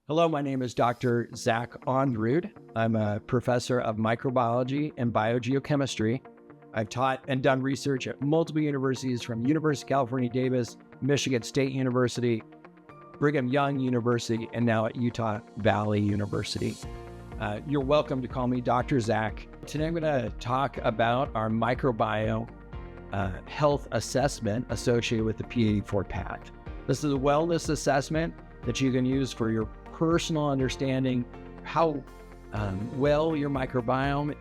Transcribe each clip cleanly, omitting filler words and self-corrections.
Hello, my name is Dr. Zach Ondrud. I'm a professor of microbiology and biogeochemistry. I've taught and done research at multiple universities from University of California, Davis, Michigan State University, Brigham Young University, and now at Utah Valley University. You're welcome to call me Dr. Zach. Today I'm going to talk about our microbiome health assessment associated with the P84 path. This is a wellness assessment that you can use for your personal understanding how well your microbiome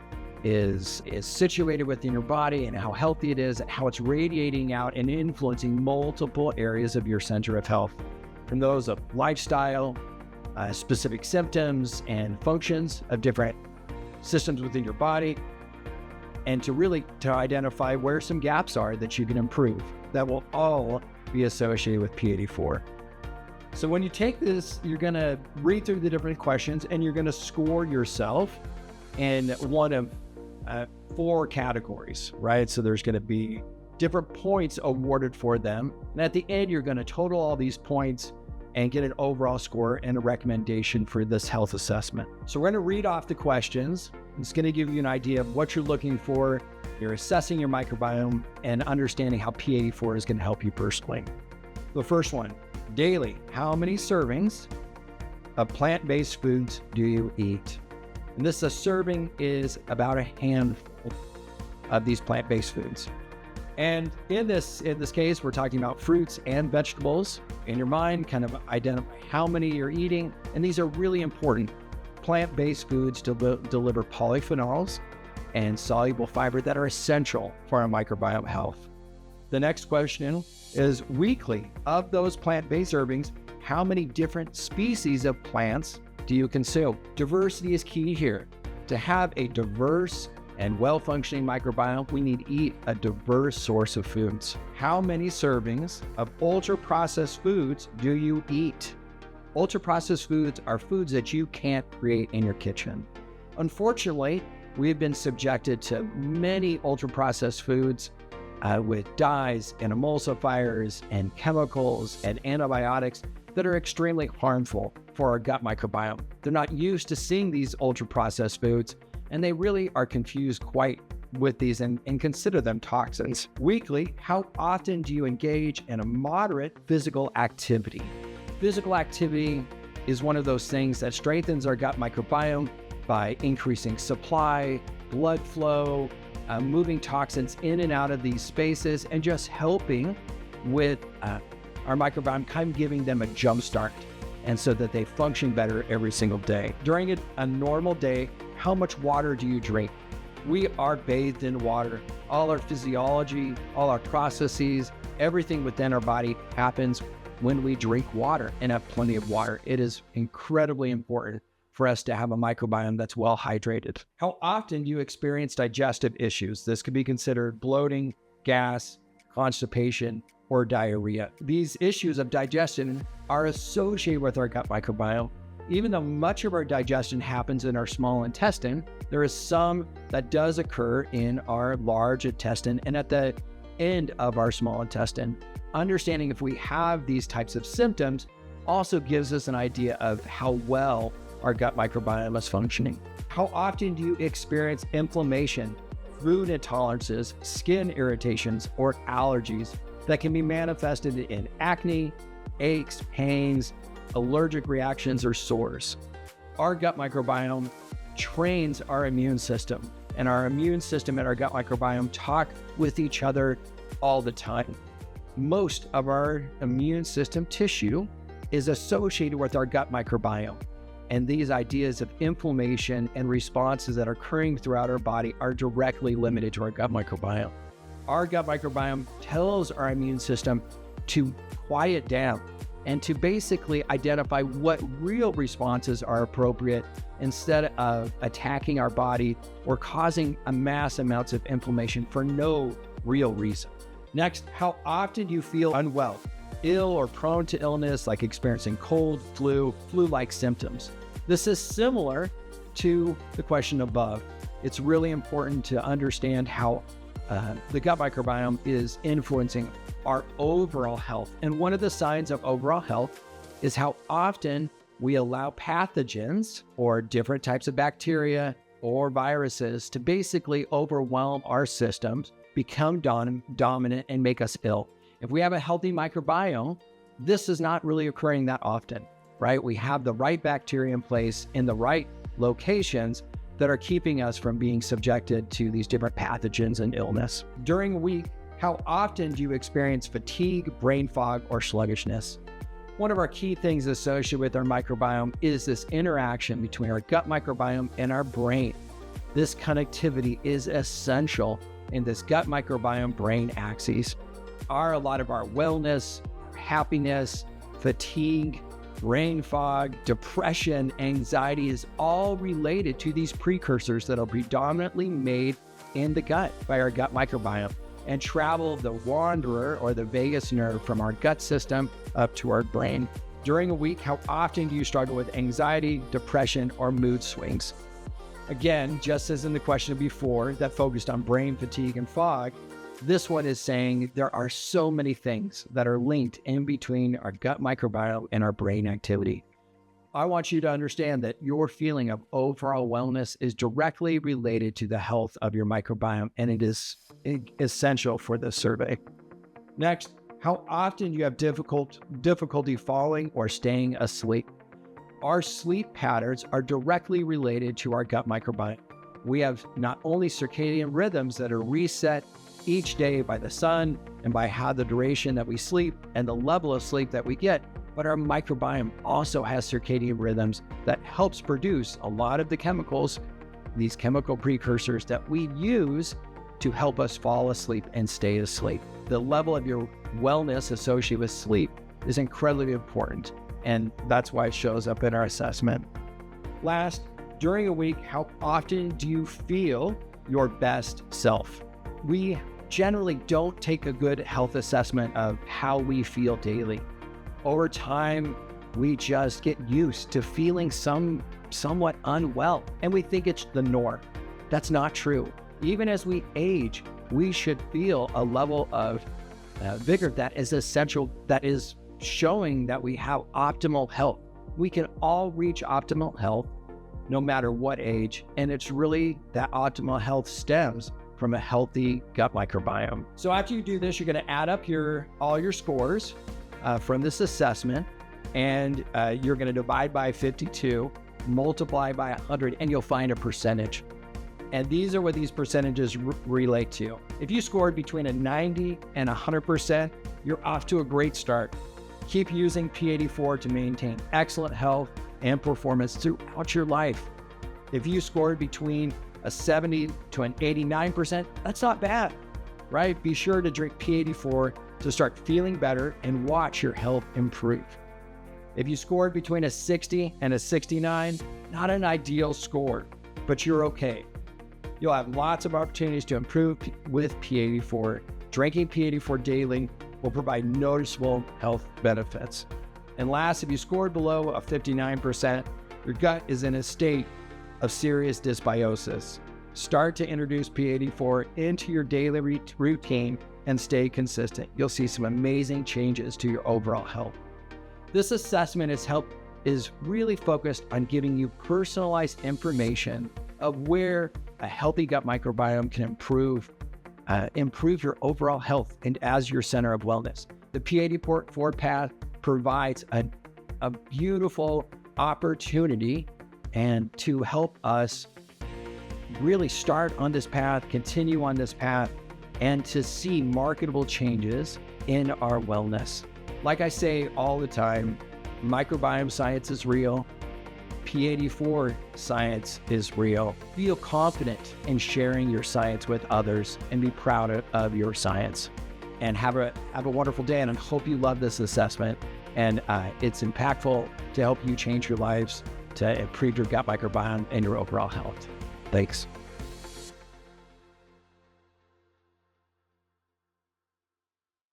is situated within your body and how healthy it is, and how it's radiating out and influencing multiple areas of your center of health, from those of lifestyle, specific symptoms and functions of different systems within your body, and to identify where some gaps are that you can improve. That will all be associated with P84. So when you take this, you're going to read through the different questions and you're going to score yourself in one of 4 categories, right? So there's going to be different points awarded for them. And at the end, you're going to total all these points and get an overall score and a recommendation for this health assessment. So we're going to read off the questions. It's going to give you an idea of what you're looking for. You're assessing your microbiome and understanding how P84 is going to help you personally. The first one. Daily, how many servings of plant-based foods do you eat? And a serving is about a handful of these plant-based foods. And in this case, we're talking about fruits and vegetables. In your mind, kind of identify how many you're eating. And these are really important. Plant-based foods deliver polyphenols and soluble fiber that are essential for our microbiome health. The next question is weekly. Of those plant-based servings, how many different species of plants do you consume? Diversity is key here. To have a diverse and well-functioning microbiome, we need to eat a diverse source of foods. How many servings of ultra-processed foods do you eat? Ultra-processed foods are foods that you can't create in your kitchen. Unfortunately, we've been subjected to many ultra-processed foods with dyes and emulsifiers and chemicals and antibiotics that are extremely harmful for our gut microbiome. They're not used to seeing these ultra-processed foods, and they really are confused quite with these and consider them toxins. Weekly, how often do you engage in a moderate physical activity? Physical activity is one of those things that strengthens our gut microbiome by increasing supply, blood flow, moving toxins in and out of these spaces, and just helping with our microbiome, kind of giving them a jump start, and so that they function better every single day. During a normal day, how much water do you drink? We are bathed in water. All our physiology, all our processes, everything within our body happens when we drink water and have plenty of water. It is incredibly important for us to have a microbiome that's well hydrated. How often do you experience digestive issues? This could be considered bloating, gas, constipation, or diarrhea. These issues of digestion are associated with our gut microbiome. Even though much of our digestion happens in our small intestine, there is some that does occur in our large intestine and at the end of our small intestine. Understanding if we have these types of symptoms also gives us an idea of how well our gut microbiome is functioning. How often do you experience inflammation, food intolerances, skin irritations, or allergies that can be manifested in acne, aches, pains, allergic reactions, or sores? Our gut microbiome trains our immune system, and our immune system and our gut microbiome talk with each other all the time. Most of our immune system tissue is associated with our gut microbiome. And these ideas of inflammation and responses that are occurring throughout our body are directly limited to our gut microbiome. Our gut microbiome tells our immune system to quiet down and to basically identify what real responses are appropriate instead of attacking our body or causing mass amounts of inflammation for no real reason. Next, how often do you feel unwell, ill, or prone to illness, like experiencing cold, flu-like symptoms? This is similar to the question above. It's really important to understand how the gut microbiome is influencing our overall health. And one of the signs of overall health is how often we allow pathogens or different types of bacteria or viruses to basically overwhelm our systems, become dominant, and make us ill. If we have a healthy microbiome, this is not really occurring that often, right? We have the right bacteria in place in the right locations that are keeping us from being subjected to these different pathogens and illness. During a week, how often do you experience fatigue, brain fog, or sluggishness? One of our key things associated with our microbiome is this interaction between our gut microbiome and our brain. This connectivity is essential in this gut microbiome brain axis. A lot of our wellness, happiness, fatigue, brain fog, depression, anxiety is all related to these precursors that are predominantly made in the gut by our gut microbiome and travel the wanderer or the vagus nerve from our gut system up to our brain. During a week, how often do you struggle with anxiety, depression, or mood swings? Again, just as in the question before that focused on brain fatigue and fog, this one is saying there are so many things that are linked in between our gut microbiome and our brain activity. I want you to understand that your feeling of overall wellness is directly related to the health of your microbiome, and it is essential for this survey. Next, how often do you have difficulty falling or staying asleep? Our sleep patterns are directly related to our gut microbiome. We have not only circadian rhythms that are reset each day by the sun and by how the duration that we sleep and the level of sleep that we get, but our microbiome also has circadian rhythms that helps produce a lot of the chemicals, these chemical precursors that we use to help us fall asleep and stay asleep. The level of your wellness associated with sleep is incredibly important, and that's why it shows up in our assessment. Last, during a week, how often do you feel your best self? We generally don't take a good health assessment of how we feel daily. Over time, we just get used to feeling somewhat unwell, and we think it's the norm. That's not true. Even as we age, we should feel a level of vigor that is essential, that is showing that we have optimal health. We can all reach optimal health no matter what age, and it's really that optimal health stems from a healthy gut microbiome. So after you do this, you're going to add up all your scores from this assessment, and you're going to divide by 52, multiply by 100, and you'll find a percentage. And these are what these percentages relate to. If you scored between a 90 and 100%, you're off to a great start. Keep using P84 to maintain excellent health and performance throughout your life. If you scored between a 70 to an 89%, that's not bad, right? Be sure to drink P84 to start feeling better and watch your health improve. If you scored between a 60 and a 69, not an ideal score, but you're okay. You'll have lots of opportunities to improve with P84. Drinking P84 daily will provide noticeable health benefits. And last, if you scored below a 59%, your gut is in a state of serious dysbiosis. Start to introduce P84 into your daily routine and stay consistent. You'll see some amazing changes to your overall health. This assessment is really focused on giving you personalized information of where a healthy gut microbiome can improve your overall health and as your center of wellness. The P84 path provides a beautiful opportunity and to help us really start on this path, continue on this path, and to see marketable changes in our wellness. Like I say all the time, microbiome science is real. P84 science is real. Feel confident in sharing your science with others and be proud of your science. And have a wonderful day. And I hope you love this assessment. And it's impactful to help you change your lives to improve your gut microbiome and your overall health. Thanks.